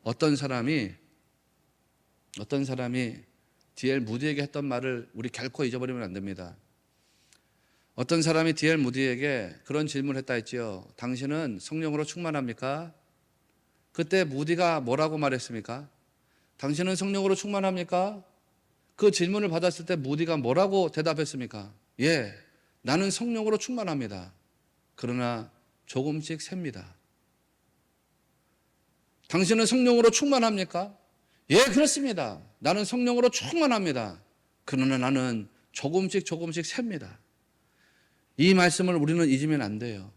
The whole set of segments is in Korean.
어떤 사람이 D.L. 무디에게 했던 말을 우리 결코 잊어버리면 안 됩니다. 어떤 사람이 D.L. 무디에게 그런 질문을 했다 했지요. 당신은 성령으로 충만합니까? 그때 무디가 뭐라고 말했습니까? 당신은 성령으로 충만합니까? 그 질문을 받았을 때 무디가 뭐라고 대답했습니까? 예, 나는 성령으로 충만합니다. 그러나 조금씩 셉니다. 당신은 성령으로 충만합니까? 예, 그렇습니다. 나는 성령으로 충만합니다. 그러나 나는 조금씩 셉니다. 이 말씀을 우리는 잊으면 안 돼요.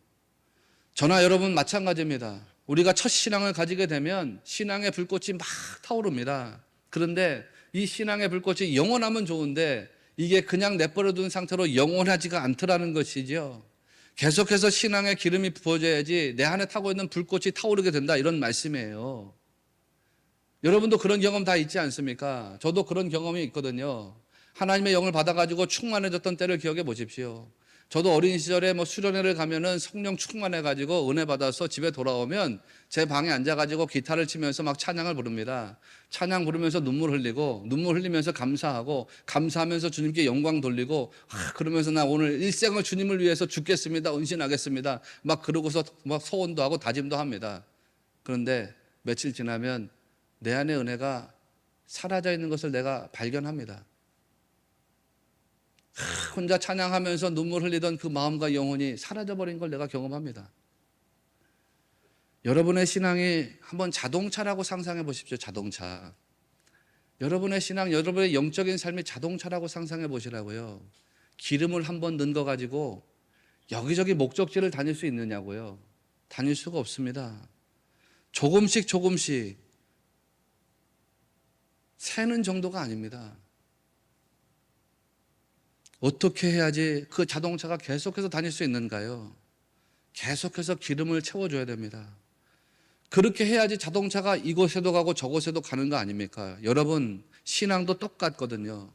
저나 여러분 마찬가지입니다. 우리가 첫 신앙을 가지게 되면 신앙의 불꽃이 막 타오릅니다. 그런데 이 신앙의 불꽃이 영원하면 좋은데 이게 그냥 내버려둔 상태로 영원하지가 않더라는 것이죠. 계속해서 신앙의 기름이 부어져야지 내 안에 타고 있는 불꽃이 타오르게 된다, 이런 말씀이에요. 여러분도 그런 경험 다 있지 않습니까? 저도 그런 경험이 있거든요. 하나님의 영을 받아가지고 충만해졌던 때를 기억해 보십시오. 저도 어린 시절에 수련회를 가면은 성령 충만해가지고 은혜 받아서 집에 돌아오면 제 방에 앉아가지고 기타를 치면서 막 찬양을 부릅니다. 찬양 부르면서 눈물 흘리면서 감사하고, 감사하면서 주님께 영광 돌리고, 그러면서 나 오늘 일생을 주님을 위해서 죽겠습니다, 은신하겠습니다, 막 그러고서 막 소원도 하고 다짐도 합니다. 그런데 며칠 지나면 내 안의 은혜가 사라져 있는 것을 내가 발견합니다. 혼자 찬양하면서 눈물 흘리던 그 마음과 영혼이 사라져버린 걸 내가 경험합니다. 여러분의 신앙이 한번 자동차라고 상상해 보십시오. 자동차. 여러분의 신앙, 여러분의 영적인 삶이 자동차라고 상상해 보시라고요. 기름을 한번 넣은 거 가지고 여기저기 목적지를 다닐 수 있느냐고요. 다닐 수가 없습니다. 조금씩 새는 정도가 아닙니다. 어떻게 해야지 그 자동차가 계속해서 다닐 수 있는가요? 계속해서 기름을 채워줘야 됩니다. 그렇게 해야지 자동차가 이곳에도 가고 저곳에도 가는 거 아닙니까? 여러분, 신앙도 똑같거든요.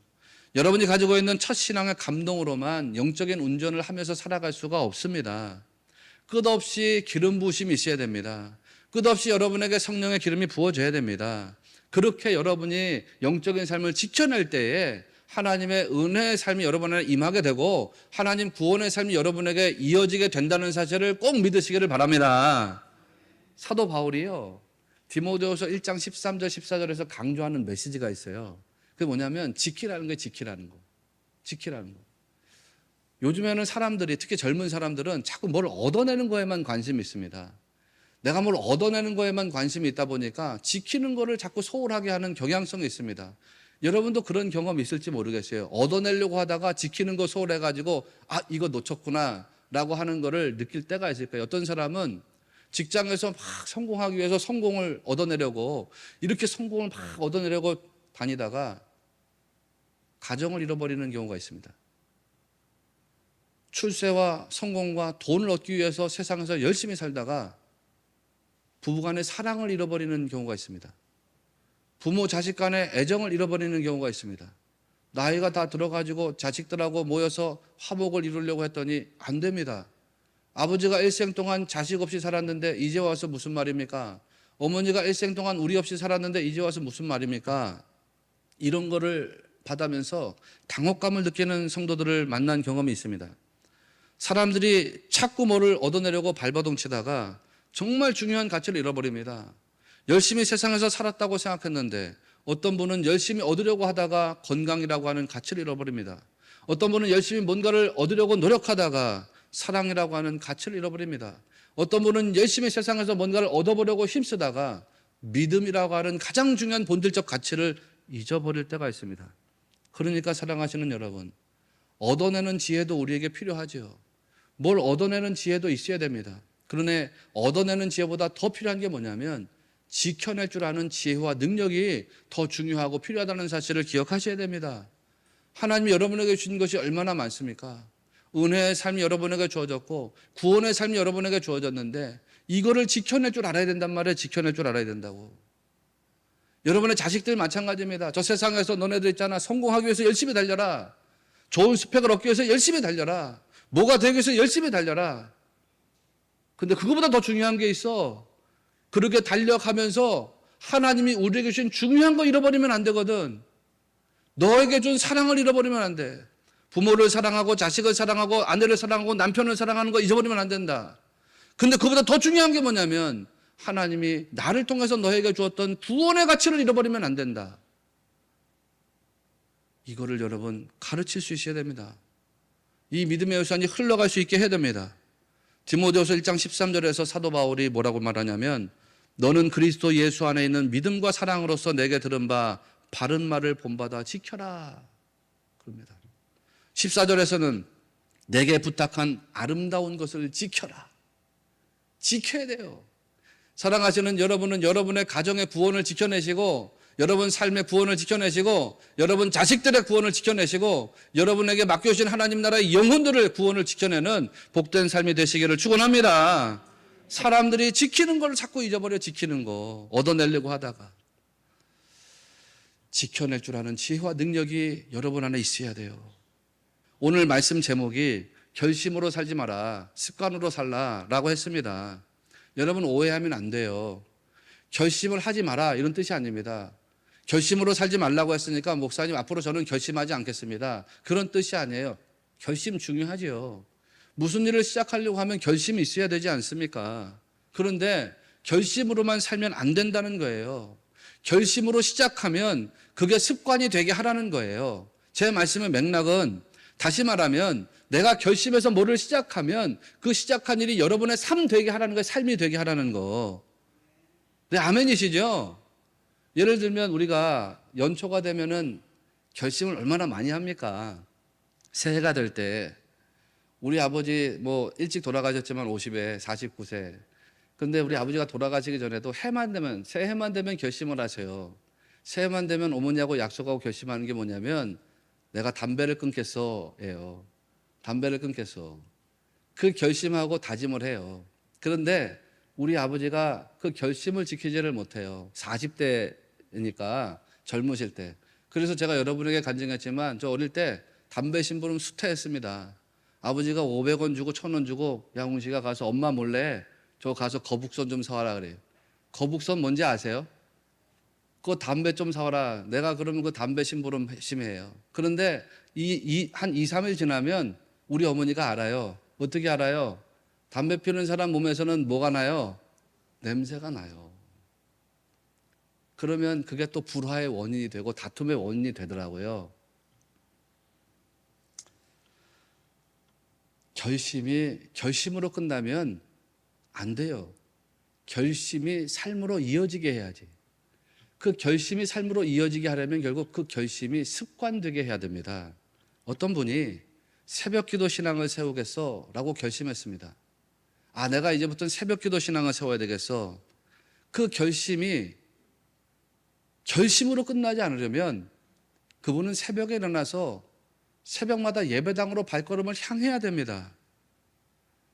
여러분이 가지고 있는 첫 신앙의 감동으로만 영적인 운전을 하면서 살아갈 수가 없습니다. 끝없이 기름 부으심이 있어야 됩니다. 끝없이 여러분에게 성령의 기름이 부어져야 됩니다. 그렇게 여러분이 영적인 삶을 지켜낼 때에 하나님의 은혜의 삶이 여러분 안에 임하게 되고 하나님 구원의 삶이 여러분에게 이어지게 된다는 사실을 꼭 믿으시기를 바랍니다. 사도 바울이요, 디모데후서 1장 13절 14절에서 강조하는 메시지가 있어요. 그게 뭐냐면 지키라는 거예요. 지키라는 거. 요즘에는 사람들이, 특히 젊은 사람들은 자꾸 뭘 얻어내는 거에만 관심이 있습니다. 내가 뭘 얻어내는 거에만 관심이 있다 보니까 지키는 거를 자꾸 소홀하게 하는 경향성이 있습니다. 여러분도 그런 경험이 있을지 모르겠어요. 얻어내려고 하다가 지키는 거 소홀해가지고 이거 놓쳤구나 라고 하는 거를 느낄 때가 있을 거예요. 어떤 사람은 직장에서 막 성공하기 위해서 성공을 얻어내려고, 이렇게 성공을 막 얻어내려고 다니다가 가정을 잃어버리는 경우가 있습니다. 출세와 성공과 돈을 얻기 위해서 세상에서 열심히 살다가 부부간의 사랑을 잃어버리는 경우가 있습니다. 부모 자식 간의 애정을 잃어버리는 경우가 있습니다. 나이가 다 들어가지고 자식들하고 모여서 화목을 이루려고 했더니 안 됩니다. 아버지가 일생 동안 자식 없이 살았는데 이제 와서 무슨 말입니까? 어머니가 일생 동안 우리 없이 살았는데 이제 와서 무슨 말입니까? 이런 거를 받으면서 당혹감을 느끼는 성도들을 만난 경험이 있습니다. 사람들이 자꾸 뭐를 얻어내려고 발버둥 치다가 정말 중요한 가치를 잃어버립니다. 열심히 세상에서 살았다고 생각했는데 어떤 분은 열심히 얻으려고 하다가 건강이라고 하는 가치를 잃어버립니다. 어떤 분은 열심히 뭔가를 얻으려고 노력하다가 사랑이라고 하는 가치를 잃어버립니다. 어떤 분은 열심히 세상에서 뭔가를 얻어보려고 힘쓰다가 믿음이라고 하는 가장 중요한 본질적 가치를 잊어버릴 때가 있습니다. 그러니까 사랑하시는 여러분, 얻어내는 지혜도 우리에게 필요하죠. 뭘 얻어내는 지혜도 있어야 됩니다. 그러나 얻어내는 지혜보다 더 필요한 게 뭐냐면 지켜낼 줄 아는 지혜와 능력이 더 중요하고 필요하다는 사실을 기억하셔야 됩니다. 하나님이 여러분에게 주신 것이 얼마나 많습니까? 은혜의 삶이 여러분에게 주어졌고 구원의 삶이 여러분에게 주어졌는데 이거를 지켜낼 줄 알아야 된단 말이에요. 지켜낼 줄 알아야 된다고. 여러분의 자식들 마찬가지입니다. 저 세상에서 너네들 있잖아, 성공하기 위해서 열심히 달려라. 좋은 스펙을 얻기 위해서 열심히 달려라. 뭐가 되기 위해서 열심히 달려라. 근데 그거보다 더 중요한 게 있어. 그렇게 달려가면서 하나님이 우리에게 주신 중요한 거 잃어버리면 안 되거든. 너에게 준 사랑을 잃어버리면 안 돼. 부모를 사랑하고 자식을 사랑하고 아내를 사랑하고 남편을 사랑하는 거 잊어버리면 안 된다. 근데 그보다 더 중요한 게 뭐냐면 하나님이 나를 통해서 너에게 주었던 구원의 가치를 잃어버리면 안 된다. 이거를 여러분 가르칠 수 있어야 됩니다. 이 믿음의 유산이 흘러갈 수 있게 해야 됩니다. 디모데후서 1장 13절에서 사도 바울이 뭐라고 말하냐면 너는 그리스도 예수 안에 있는 믿음과 사랑으로서 내게 들은 바 바른 말을 본받아 지켜라 그럽니다. 14절에서는 내게 부탁한 아름다운 것을 지켜라. 지켜야 돼요. 사랑하시는 여러분은 여러분의 가정의 구원을 지켜내시고 여러분 삶의 구원을 지켜내시고 여러분 자식들의 구원을 지켜내시고 여러분에게 맡겨주신 하나님 나라의 영혼들을 구원을 지켜내는 복된 삶이 되시기를 축원합니다. 사람들이 지키는 걸 자꾸 잊어버려. 지키는 거 얻어내려고 하다가 지켜낼 줄 아는 지혜와 능력이 여러분 안에 있어야 돼요. 오늘 말씀 제목이 결심으로 살지 마라, 습관으로 살라라고 했습니다. 여러분 오해하면 안 돼요. 결심을 하지 마라 이런 뜻이 아닙니다. 결심으로 살지 말라고 했으니까 목사님 앞으로 저는 결심하지 않겠습니다. 그런 뜻이 아니에요. 결심 중요하지요. 무슨 일을 시작하려고 하면 결심이 있어야 되지 않습니까? 그런데 결심으로만 살면 안 된다는 거예요. 결심으로 시작하면 그게 습관이 되게 하라는 거예요. 제 말씀의 맥락은 다시 말하면 내가 결심해서 뭐를 시작하면 그 시작한 일이 여러분의 삶 되게 하라는 거예요. 삶이 되게 하라는 거. 네, 아멘이시죠? 예를 들면 우리가 연초가 되면은 결심을 얼마나 많이 합니까? 새해가 될 때 우리 아버지 뭐 일찍 돌아가셨지만 50에 49세. 근데 우리 아버지가 돌아가시기 전에도 해만 되면 새해만 되면 결심을 하세요. 새해만 되면 어머니하고 약속하고 결심하는 게 뭐냐면 내가 담배를 끊겠어예요. 담배를 끊겠어. 그 결심하고 다짐을 해요. 그런데 우리 아버지가 그 결심을 지키지를 못해요. 40대니까 젊으실 때. 그래서 제가 여러분에게 간증했지만 저 어릴 때 담배 심부름 수태했습니다. 아버지가 500원 주고 1000원 주고 양훈 씨가 가서 엄마 몰래 저 가서 거북선 좀 사와라 그래요. 거북선 뭔지 아세요? 그 담배 좀 사와라. 내가 그러면 그 담배 심부름 열심히 해요. 그런데 한 2, 3일 지나면 우리 어머니가 알아요. 어떻게 알아요? 담배 피우는 사람 몸에서는 뭐가 나요? 냄새가 나요. 그러면 그게 또 불화의 원인이 되고 다툼의 원인이 되더라고요. 결심으로 끝나면 안 돼요. 결심이 삶으로 이어지게 해야지. 그 결심이 삶으로 이어지게 하려면 결국 그 결심이 습관되게 해야 됩니다. 어떤 분이 새벽 기도 신앙을 세우겠어 라고 결심했습니다. 아, 내가 이제부터는 새벽 기도 신앙을 세워야 되겠어. 그 결심이 결심으로 끝나지 않으려면 그분은 새벽에 일어나서 새벽마다 예배당으로 발걸음을 향해야 됩니다.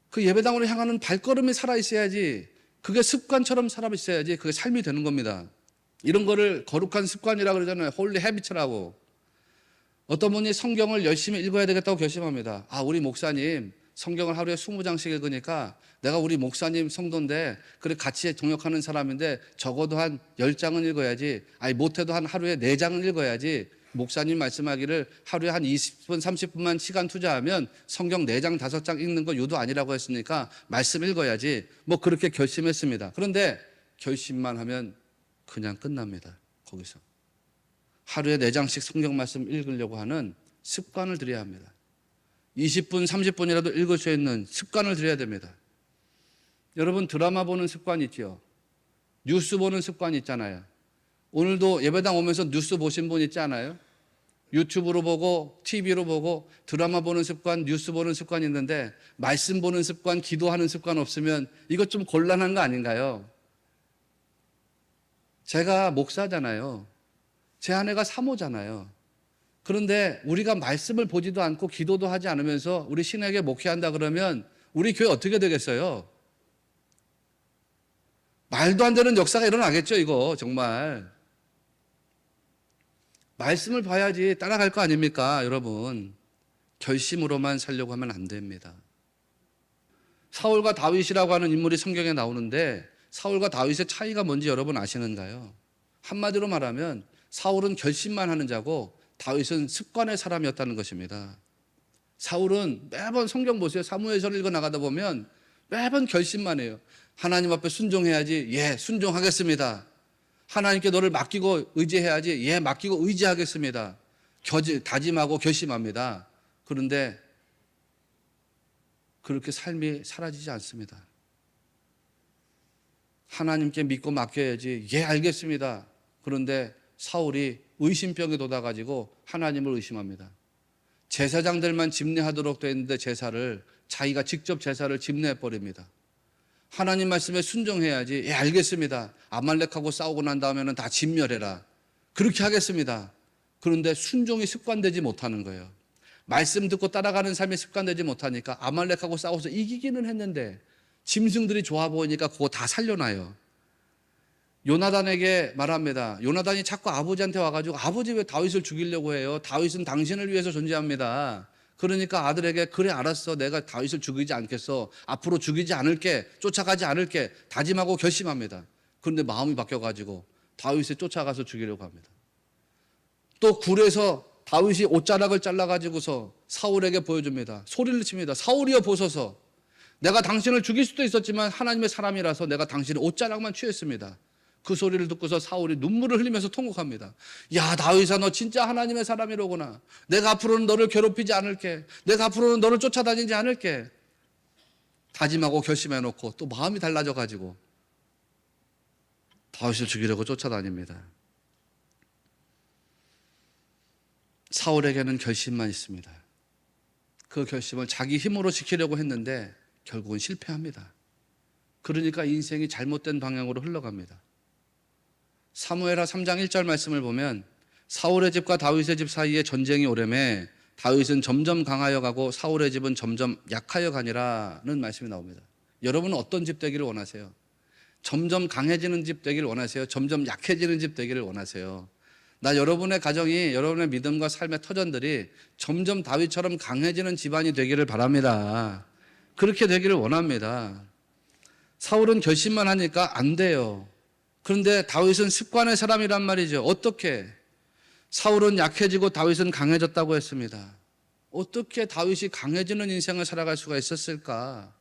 그 예배당으로 향하는 발걸음이 살아있어야지, 그게 습관처럼 살아있어야지 그게 삶이 되는 겁니다. 이런 거를 거룩한 습관이라고 그러잖아요. 홀리 헤비트라고. 어떤 분이 성경을 열심히 읽어야 되겠다고 결심합니다. 아, 우리 목사님 성경을 하루에 20장씩 읽으니까 내가 우리 목사님 성도인데 그래 같이 동역하는 사람인데 적어도 한 10장은 읽어야지. 아니 못해도 한 하루에 4장은 읽어야지. 목사님 말씀하기를 하루에 한 20분 30분만 시간 투자하면 성경 4장 5장 읽는 거 유도 아니라고 했으니까 말씀 읽어야지. 뭐 그렇게 결심했습니다. 그런데 결심만 하면 그냥 끝납니다. 거기서. 하루에 4장씩 성경 말씀 읽으려고 하는 습관을 들여야 합니다. 20분 30분이라도 읽을 수 있는 습관을 들여야 됩니다. 여러분 드라마 보는 습관 있죠? 뉴스 보는 습관 있잖아요. 오늘도 예배당 오면서 뉴스 보신 분 있지 않아요? 유튜브로 보고 TV로 보고 드라마 보는 습관, 뉴스 보는 습관 있는데 말씀 보는 습관, 기도하는 습관 없으면 이것 좀 곤란한 거 아닌가요? 제가 목사잖아요. 제 아내가 사모잖아요. 그런데 우리가 말씀을 보지도 않고 기도도 하지 않으면서 우리 신에게 목회한다 그러면 우리 교회 어떻게 되겠어요? 말도 안 되는 역사가 일어나겠죠, 이거 정말. 말씀을 봐야지 따라갈 거 아닙니까, 여러분. 결심으로만 살려고 하면 안 됩니다. 사울과 다윗이라고 하는 인물이 성경에 나오는데 사울과 다윗의 차이가 뭔지 여러분 아시는가요? 한마디로 말하면 사울은 결심만 하는 자고 다윗은 습관의 사람이었다는 것입니다. 사울은 매번 성경 보세요. 사무엘서를 읽어 나가다 보면 매번 결심만 해요. 하나님 앞에 순종해야지. 예, 순종하겠습니다. 하나님께 너를 맡기고 의지해야지. 예, 맡기고 의지하겠습니다. 다짐하고 결심합니다. 그런데 그렇게 삶이 사라지지 않습니다. 하나님께 믿고 맡겨야지. 예, 알겠습니다. 그런데 사울이 의심병에 돋아가지고 하나님을 의심합니다. 제사장들만 집례하도록 되어 있는데 자기가 직접 제사를 집례해버립니다. 하나님 말씀에 순종해야지. 예, 알겠습니다. 아말렉하고 싸우고 난 다음에는 다 진멸해라. 그렇게 하겠습니다. 그런데 순종이 습관되지 못하는 거예요. 말씀 듣고 따라가는 삶이 습관되지 못하니까 아말렉하고 싸워서 이기기는 했는데 짐승들이 좋아 보이니까 그거 다 살려놔요. 요나단에게 말합니다. 요나단이 자꾸 아버지한테 와가지고 아버지 왜 다윗을 죽이려고 해요? 다윗은 당신을 위해서 존재합니다. 그러니까 아들에게 그래 알았어. 내가 다윗을 죽이지 않겠어. 앞으로 죽이지 않을게. 쫓아가지 않을게. 다짐하고 결심합니다. 그런데 마음이 바뀌어가지고 다윗을 쫓아가서 죽이려고 합니다. 또 굴에서 다윗이 옷자락을 잘라가지고서 사울에게 보여줍니다. 소리를 칩니다. 사울이여 보소서. 내가 당신을 죽일 수도 있었지만 하나님의 사람이라서 내가 당신의 옷자락만 취했습니다. 그 소리를 듣고서 사울이 눈물을 흘리면서 통곡합니다. 야, 다윗아, 너 진짜 하나님의 사람이로구나. 내가 앞으로는 너를 괴롭히지 않을게. 내가 앞으로는 너를 쫓아다니지 않을게. 다짐하고 결심해놓고 또 마음이 달라져가지고 다윗을 죽이려고 쫓아다닙니다. 사울에게는 결심만 있습니다. 그 결심을 자기 힘으로 지키려고 했는데 결국은 실패합니다. 그러니까 인생이 잘못된 방향으로 흘러갑니다. 사무엘하 3장 1절 말씀을 보면 사울의 집과 다윗의 집 사이에 전쟁이 오래매 다윗은 점점 강하여 가고 사울의 집은 점점 약하여 가니라는 말씀이 나옵니다. 여러분은 어떤 집 되기를 원하세요? 점점 강해지는 집 되기를 원하세요? 점점 약해지는 집 되기를 원하세요? 나 여러분의 가정이, 여러분의 믿음과 삶의 터전들이 점점 다윗처럼 강해지는 집안이 되기를 바랍니다. 그렇게 되기를 원합니다. 사울은 결심만 하니까 안 돼요. 그런데 다윗은 습관의 사람이란 말이죠. 어떻게? 사울은 약해지고 다윗은 강해졌다고 했습니다. 어떻게 다윗이 강해지는 인생을 살아갈 수가 있었을까?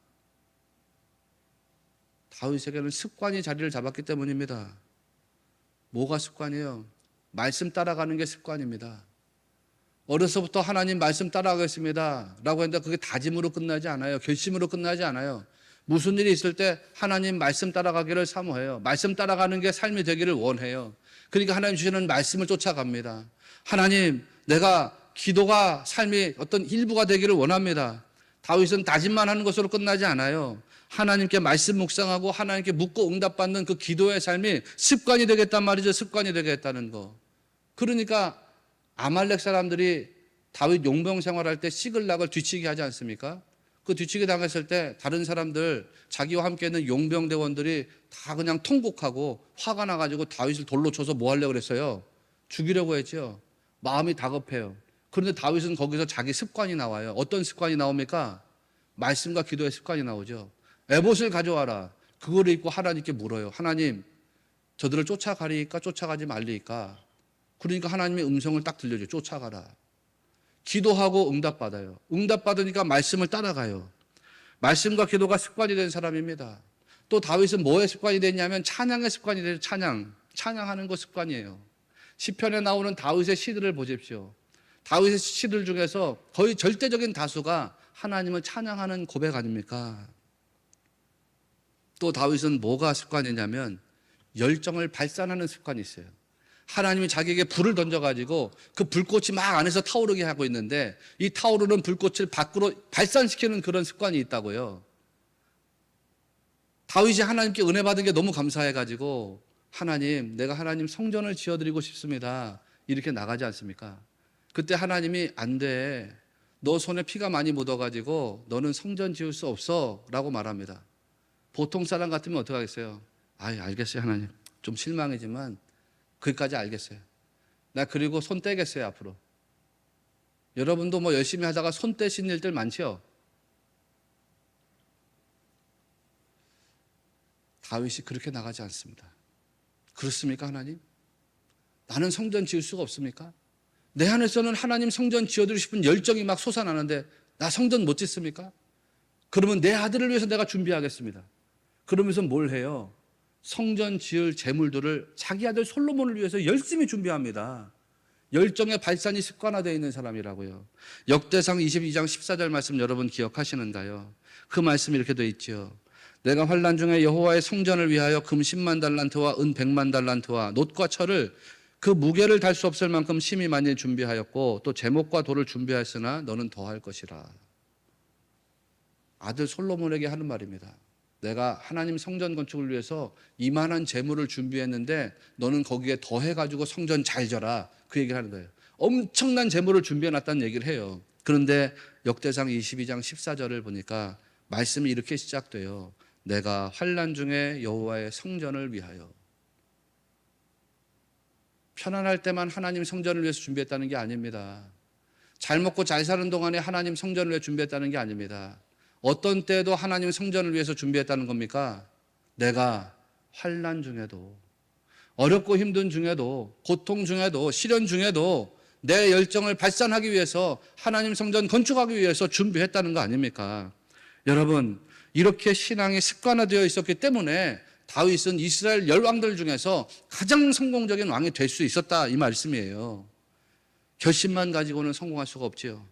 다윗에게는 습관이 자리를 잡았기 때문입니다. 뭐가 습관이에요? 말씀 따라가는 게 습관입니다. 어려서부터 하나님 말씀 따라가겠습니다 라고 했는데 그게 다짐으로 끝나지 않아요. 결심으로 끝나지 않아요. 무슨 일이 있을 때 하나님 말씀 따라가기를 사모해요. 말씀 따라가는 게 삶이 되기를 원해요. 그러니까 하나님 주시는 말씀을 쫓아갑니다. 하나님, 내가 기도가 삶의 어떤 일부가 되기를 원합니다. 다윗은 다짐만 하는 것으로 끝나지 않아요. 하나님께 말씀 묵상하고 하나님께 묻고 응답받는 그 기도의 삶이 습관이 되겠단 말이죠. 습관이 되겠다는 거. 그러니까 아말렉 사람들이 다윗 용병 생활할 때 시글락을 뒤치게 하지 않습니까? 그 뒤치기 당했을 때 다른 사람들, 자기와 함께 있는 용병 대원들이 다 그냥 통곡하고 화가 나가지고 다윗을 돌로 쳐서 뭐 하려고 그랬어요? 죽이려고 했죠. 마음이 다급해요. 그런데 다윗은 거기서 자기 습관이 나와요. 어떤 습관이 나옵니까? 말씀과 기도의 습관이 나오죠. 에봇을 가져와라. 그거를 입고 하나님께 물어요. 하나님, 저들을 쫓아가리까 쫓아가지 말리까? 그러니까 하나님의 음성을 딱 들려줘요. 쫓아가라. 기도하고 응답받아요. 응답받으니까 말씀을 따라가요. 말씀과 기도가 습관이 된 사람입니다. 또 다윗은 뭐의 습관이 됐냐면 찬양의 습관이 돼요. 찬양하는 거 습관이에요. 시편에 나오는 다윗의 시들을 보십시오. 다윗의 시들 중에서 거의 절대적인 다수가 하나님을 찬양하는 고백 아닙니까? 또 다윗은 뭐가 습관이냐면 열정을 발산하는 습관이 있어요. 하나님이 자기에게 불을 던져가지고 그 불꽃이 막 안에서 타오르게 하고 있는데 이 타오르는 불꽃을 밖으로 발산시키는 그런 습관이 있다고요. 다윗이 하나님께 은혜 받은 게 너무 감사해가지고 하나님, 내가 하나님 성전을 지어드리고 싶습니다. 이렇게 나가지 않습니까? 그때 하나님이 안 돼. 너 손에 피가 많이 묻어가지고 너는 성전 지을 수 없어 라고 말합니다. 보통 사람 같으면 어떻게 하겠어요? 알겠어요 하나님. 좀 실망이지만 거기까지 알겠어요. 나 그리고 손 떼겠어요 앞으로. 여러분도 뭐 열심히 하다가 손 떼신 일들 많죠? 다윗이 그렇게 나가지 않습니다. 그렇습니까, 하나님? 나는 성전 지을 수가 없습니까? 내 안에서는 하나님 성전 지어드리고 싶은 열정이 막 솟아나는데 나 성전 못 짓습니까? 그러면 내 아들을 위해서 내가 준비하겠습니다. 그러면서 뭘 해요? 성전 지을 재물들을 자기 아들 솔로몬을 위해서 열심히 준비합니다. 열정의 발산이 습관화되어 있는 사람이라고요. 역대상 22장 14절 말씀 여러분 기억하시는가요? 그 말씀이 이렇게 되어 있죠. 내가 환난 중에 여호와의 성전을 위하여 금 10만 달란트와 은 100만 달란트와 놋과 철을 그 무게를 달 수 없을 만큼 심히 많이 준비하였고 또 제목과 돌을 준비하였으나 너는 더할 것이라. 아들 솔로몬에게 하는 말입니다. 내가 하나님 성전 건축을 위해서 이만한 재물을 준비했는데 너는 거기에 더해가지고 성전 잘 져라. 그 얘기를 하는 거예요. 엄청난 재물을 준비해놨다는 얘기를 해요. 그런데 역대상 22장 14절을 보니까 말씀이 이렇게 시작돼요. 내가 환난 중에 여호와의 성전을 위하여. 편안할 때만 하나님 성전을 위해서 준비했다는 게 아닙니다. 잘 먹고 잘 사는 동안에 하나님 성전을 위해 준비했다는 게 아닙니다. 어떤 때에도 하나님 성전을 위해서 준비했다는 겁니까? 내가 환난 중에도, 어렵고 힘든 중에도, 고통 중에도, 시련 중에도 내 열정을 발산하기 위해서 하나님 성전 건축하기 위해서 준비했다는 거 아닙니까? 여러분, 이렇게 신앙이 습관화되어 있었기 때문에 다윗은 이스라엘 열왕들 중에서 가장 성공적인 왕이 될 수 있었다, 이 말씀이에요. 결심만 가지고는 성공할 수가 없지요.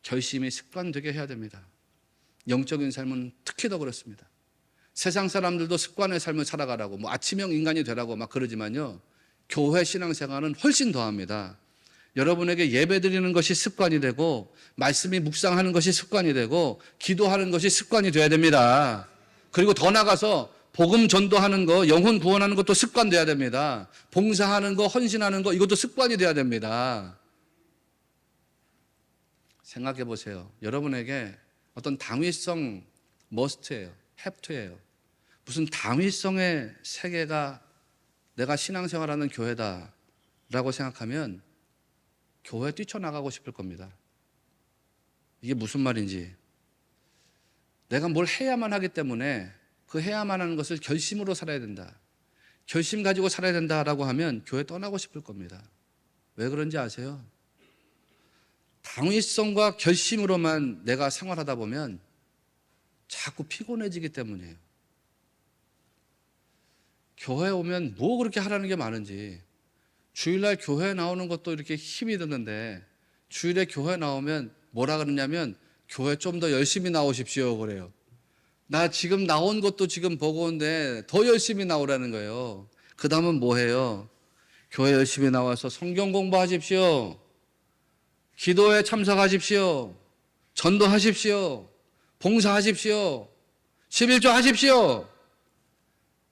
결심이 습관되게 해야 됩니다. 영적인 삶은 특히 더 그렇습니다. 세상 사람들도 습관의 삶을 살아가라고 아침형 인간이 되라고 막 그러지만요, 교회 신앙생활은 훨씬 더합니다. 여러분에게 예배 드리는 것이 습관이 되고 말씀이 묵상하는 것이 습관이 되고 기도하는 것이 습관이 돼야 됩니다. 그리고 더 나가서 복음 전도하는 거, 영혼 구원하는 것도 습관돼야 됩니다. 봉사하는 거, 헌신하는 거, 이것도 습관이 돼야 됩니다. 생각해 보세요. 여러분에게 어떤 당위성 머스트예요. 헵투예요. 무슨 당위성의 세계가 내가 신앙생활하는 교회다라고 생각하면 교회 뛰쳐나가고 싶을 겁니다. 이게 무슨 말인지. 내가 뭘 해야만 하기 때문에 그 해야만 하는 것을 결심으로 살아야 된다. 결심 가지고 살아야 된다라고 하면 교회 떠나고 싶을 겁니다. 왜 그런지 아세요? 당위성과 결심으로만 내가 생활하다 보면 자꾸 피곤해지기 때문이에요. 교회 오면 뭐 그렇게 하라는 게 많은지. 주일날 교회 나오는 것도 이렇게 힘이 드는데 주일에 교회 나오면 뭐라 그러냐면 교회 좀 더 열심히 나오십시오 그래요. 나 지금 나온 것도 지금 버거운데 더 열심히 나오라는 거예요. 그 다음은 뭐 해요? 교회 열심히 나와서 성경 공부하십시오. 기도에 참석하십시오. 전도하십시오. 봉사하십시오. 11조 하십시오.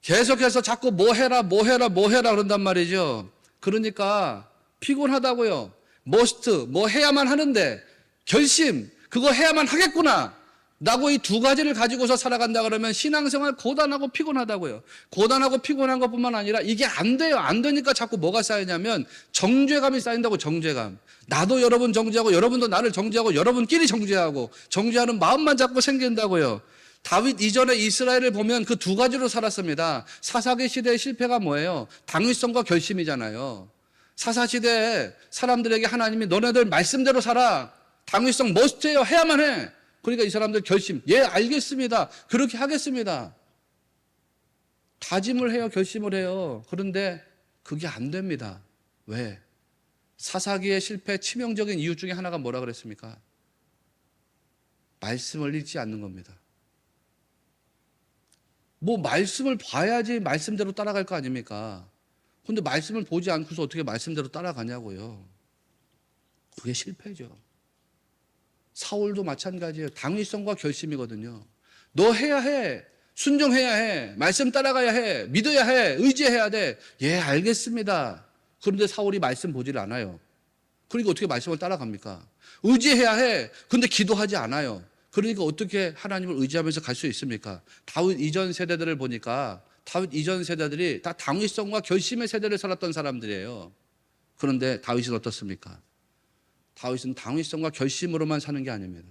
계속해서 자꾸 뭐 해라 그런단 말이죠. 그러니까 피곤하다고요. 머스트, 뭐 해야만 하는데 결심, 그거 해야만 하겠구나 라고 이 두 가지를 가지고서 살아간다 그러면 신앙생활 고단하고 피곤하다고요. 고단하고 피곤한 것뿐만 아니라 이게 안 돼요. 안 되니까 자꾸 뭐가 쌓이냐면 정죄감이 쌓인다고. 정죄감. 나도 여러분 정죄하고 여러분도 나를 정죄하고 여러분끼리 정죄하고 정죄하는 마음만 자꾸 생긴다고요. 다윗 이전에 이스라엘을 보면 그 두 가지로 살았습니다. 사사기 시대의 실패가 뭐예요? 당위성과 결심이잖아요. 사사시대에 사람들에게 하나님이 너네들 말씀대로 살아. 당위성 머스트예요. 해야만 해. 그러니까 이 사람들 결심. 예, 알겠습니다. 그렇게 하겠습니다. 다짐을 해요. 결심을 해요. 그런데 그게 안 됩니다. 왜? 사사기의 실패 치명적인 이유 중에 하나가 뭐라 그랬습니까? 말씀을 읽지 않는 겁니다. 뭐 말씀을 봐야지 말씀대로 따라갈 거 아닙니까? 근데 말씀을 보지 않고서 어떻게 말씀대로 따라가냐고요. 그게 실패죠. 사울도 마찬가지예요. 당위성과 결심이거든요. 너 해야 해. 순종해야 해. 말씀 따라가야 해. 믿어야 해. 의지해야 돼. 예, 알겠습니다. 그런데 사울이 말씀 보질 않아요. 그러니까 어떻게 말씀을 따라갑니까? 의지해야 해. 근데 기도하지 않아요. 그러니까 어떻게 하나님을 의지하면서 갈 수 있습니까? 다윗 이전 세대들을 보니까 다윗 이전 세대들이 다 당위성과 결심의 세대를 살았던 사람들이에요. 그런데 다윗은 어떻습니까? 다윗은 당위성과 결심으로만 사는 게 아닙니다.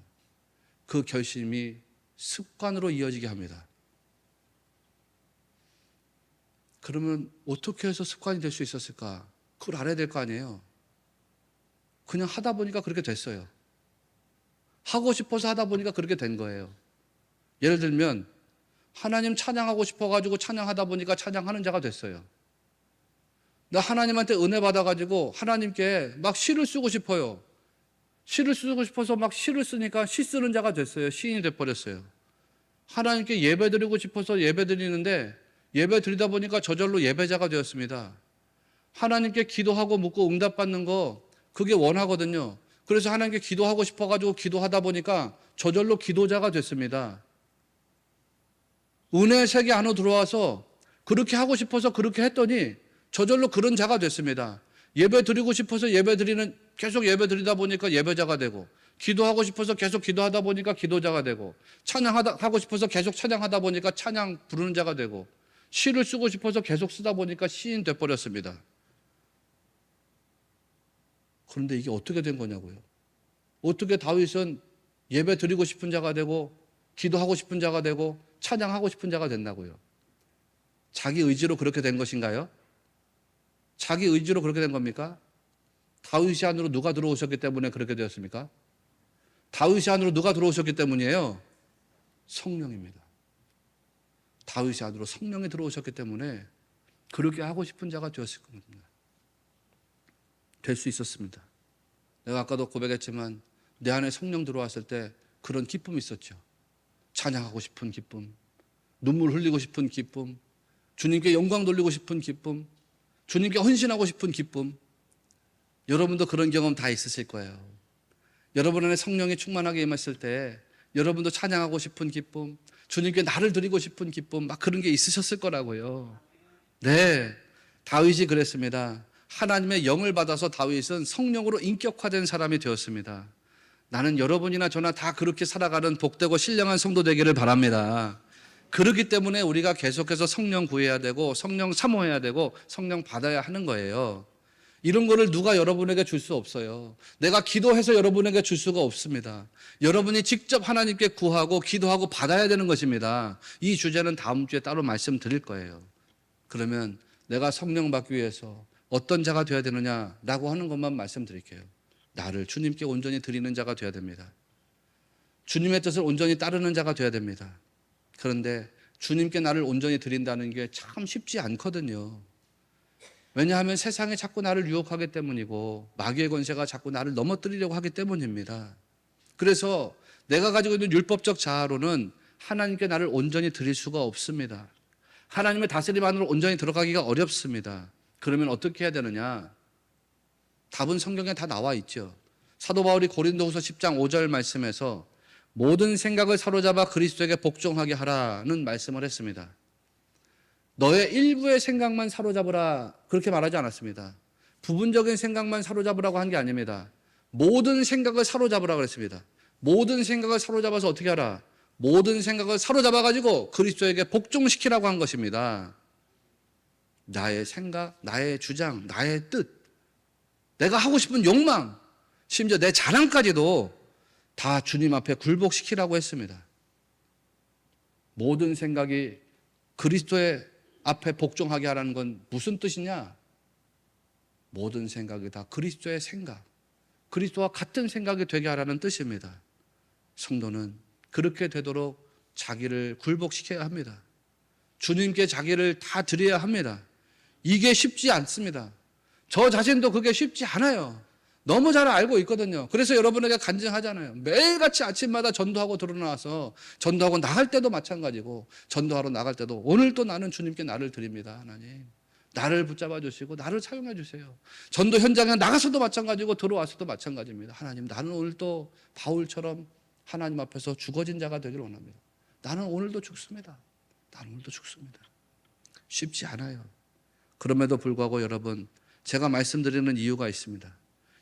그 결심이 습관으로 이어지게 합니다. 그러면 어떻게 해서 습관이 될 수 있었을까? 그걸 알아야 될 거 아니에요. 그냥 하다 보니까 그렇게 됐어요. 하고 싶어서 하다 보니까 그렇게 된 거예요. 예를 들면 하나님 찬양하고 싶어가지고 찬양하다 보니까 찬양하는 자가 됐어요. 나 하나님한테 은혜 받아가지고 하나님께 막 시를 쓰고 싶어요. 시를 쓰고 싶어서 막 시를 쓰니까 시 쓰는 자가 됐어요. 시인이 돼버렸어요. 하나님께 예배 드리고 싶어서 예배 드리는데 예배 드리다 보니까 저절로 예배자가 되었습니다. 하나님께 기도하고 묻고 응답받는 거 그게 원하거든요. 그래서 하나님께 기도하고 싶어가지고 기도하다 보니까 저절로 기도자가 됐습니다. 은혜의 세계 안으로 들어와서 그렇게 하고 싶어서 그렇게 했더니 저절로 그런 자가 됐습니다. 예배 드리고 싶어서 계속 예배 드리다 보니까 예배자가 되고, 기도하고 싶어서 계속 기도하다 보니까 기도자가 되고, 하고 싶어서 계속 찬양하다 보니까 찬양 부르는 자가 되고, 시를 쓰고 싶어서 계속 쓰다 보니까 시인 돼버렸습니다. 그런데 이게 어떻게 된 거냐고요. 어떻게 다윗은 예배 드리고 싶은 자가 되고, 기도하고 싶은 자가 되고, 찬양하고 싶은 자가 됐나고요. 자기 의지로 그렇게 된 것인가요? 자기 의지로 그렇게 된 겁니까? 다윗이 안으로 누가 들어오셨기 때문에 그렇게 되었습니까? 다윗이 안으로 누가 들어오셨기 때문이에요? 성령입니다. 다윗이 안으로 성령이 들어오셨기 때문에 그렇게 하고 싶은 자가 되었을 겁니다. 될 수 있었습니다. 내가 아까도 고백했지만 내 안에 성령 들어왔을 때 그런 기쁨이 있었죠. 찬양하고 싶은 기쁨, 눈물 흘리고 싶은 기쁨, 주님께 영광 돌리고 싶은 기쁨, 주님께 헌신하고 싶은 기쁨. 여러분도 그런 경험 다 있으실 거예요. 여러분 안에 성령이 충만하게 임했을 때 여러분도 찬양하고 싶은 기쁨, 주님께 나를 드리고 싶은 기쁨, 막 그런 게 있으셨을 거라고요. 네, 다윗이 그랬습니다. 하나님의 영을 받아서 다윗은 성령으로 인격화된 사람이 되었습니다. 나는 여러분이나 저나 다 그렇게 살아가는 복되고 신령한 성도 되기를 바랍니다. 그렇기 때문에 우리가 계속해서 성령 구해야 되고 성령 사모해야 되고 성령 받아야 하는 거예요. 이런 거를 누가 여러분에게 줄 수 없어요. 내가 기도해서 여러분에게 줄 수가 없습니다. 여러분이 직접 하나님께 구하고 기도하고 받아야 되는 것입니다. 이 주제는 다음 주에 따로 말씀드릴 거예요. 그러면 내가 성령 받기 위해서 어떤 자가 되어야 되느냐라고 하는 것만 말씀드릴게요. 나를 주님께 온전히 드리는 자가 되어야 됩니다. 주님의 뜻을 온전히 따르는 자가 되어야 됩니다. 그런데 주님께 나를 온전히 드린다는 게 참 쉽지 않거든요. 왜냐하면 세상이 자꾸 나를 유혹하기 때문이고 마귀의 권세가 자꾸 나를 넘어뜨리려고 하기 때문입니다. 그래서 내가 가지고 있는 율법적 자아로는 하나님께 나를 온전히 드릴 수가 없습니다. 하나님의 다스림 안으로 온전히 들어가기가 어렵습니다. 그러면 어떻게 해야 되느냐? 답은 성경에 다 나와 있죠. 사도 바울이 고린도후서 10장 5절 말씀에서 모든 생각을 사로잡아 그리스도에게 복종하게 하라는 말씀을 했습니다. 너의 일부의 생각만 사로잡으라 그렇게 말하지 않았습니다. 부분적인 생각만 사로잡으라고 한 게 아닙니다. 모든 생각을 사로잡으라고 그랬습니다. 모든 생각을 사로잡아서 어떻게 하라? 모든 생각을 사로잡아가지고 그리스도에게 복종시키라고 한 것입니다. 나의 생각, 나의 주장, 나의 뜻, 내가 하고 싶은 욕망, 심지어 내 자랑까지도 다 주님 앞에 굴복시키라고 했습니다. 모든 생각이 그리스도의 앞에 복종하게 하라는 건 무슨 뜻이냐? 모든 생각이 다 그리스도의 생각, 그리스도와 같은 생각이 되게 하라는 뜻입니다. 성도는 그렇게 되도록 자기를 굴복시켜야 합니다. 주님께 자기를 다 드려야 합니다. 이게 쉽지 않습니다. 저 자신도 그게 쉽지 않아요. 너무 잘 알고 있거든요. 그래서 여러분에게 간증하잖아요. 매일같이 아침마다 전도하고 드러나와서 전도하고 나갈 때도 마찬가지고 전도하러 나갈 때도 오늘 또 나는 주님께 나를 드립니다. 하나님 나를 붙잡아 주시고 나를 사용해 주세요. 전도 현장에 나가서도 마찬가지고 들어와서도 마찬가지입니다. 하나님 나는 오늘 또 바울처럼 하나님 앞에서 죽어진 자가 되기를 원합니다. 나는 오늘도 죽습니다. 나는 오늘도 죽습니다. 쉽지 않아요. 그럼에도 불구하고 여러분 제가 말씀드리는 이유가 있습니다.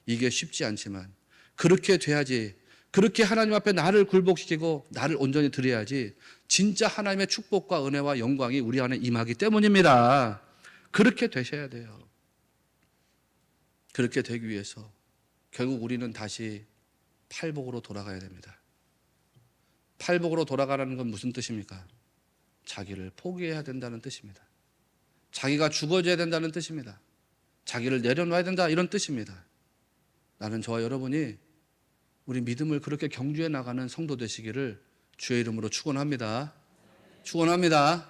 이게 쉽지 않지만 그렇게 돼야지, 그렇게 하나님 앞에 나를 굴복시키고 나를 온전히 드려야지 진짜 하나님의 축복과 은혜와 영광이 우리 안에 임하기 때문입니다. 그렇게 되셔야 돼요. 그렇게 되기 위해서 결국 우리는 다시 팔복으로 돌아가야 됩니다. 팔복으로 돌아가라는 건 무슨 뜻입니까? 자기를 포기해야 된다는 뜻입니다. 자기가 죽어져야 된다는 뜻입니다. 자기를 내려놔야 된다 이런 뜻입니다. 나는 저와 여러분이 우리 믿음을 그렇게 경주해 나가는 성도 되시기를 주의 이름으로 축원합니다. 축원합니다.